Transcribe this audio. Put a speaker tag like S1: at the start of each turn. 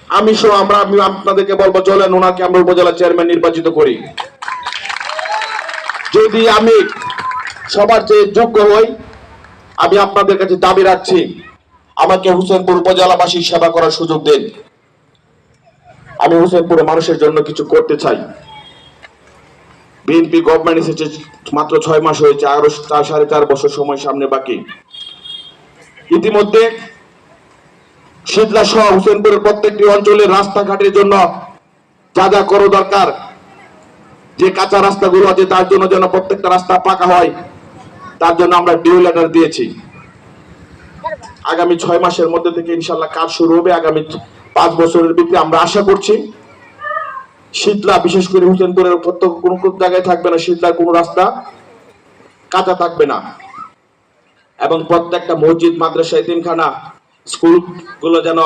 S1: আমি আপনাদেরকে বলবো, চলেন ওনাকে আমরা উপজেলা চেয়ারম্যান নির্বাচিত করি। যদি আমি সবার চেয়ে যোগ্য হই, আমি আপনাদের কাছে দাবি রাখছি, আমাকে হোসেনপুর উপজেলাবাসীর সেবা করার সুযোগ দিন। আমি হোসেনপুরের মানুষের জন্য কিছু করতে চাই। বিএনপি গভর্নমেন্ট এসেছে মাত্র 6 মাস হয়েছে, আরো 4.5 বছর সময় সামনে বাকি। ইতিমধ্যে শীতলা সহ হোসেনপুরের প্রত্যেকটি অঞ্চলের রাস্তাঘাটের জন্য যা যা করো দরকার, যে কাঁচা রাস্তাগুলো আছে তার জন্য যেন প্রত্যেকটা রাস্তা পাকা হয়, তার জন্য আমরা ডিউ লেটার দিয়েছি। আগামী 6 মাসের মধ্যে থেকে ইনশাল্লাহ কাজ শুরু হবে। আগামী 5 বছরের ভিতরে আমরা আশা করছি শীতলা, বিশেষ করে হোসেনপুরের প্রত্যেক কোনো জায়গায় থাকবে না শীতলার কোনো রাস্তা কাঁচা থাকবে না, এবং প্রত্যেকটা মসজিদ, মাদ্রাসা, এতিমখানা, স্কুল গুলো যেন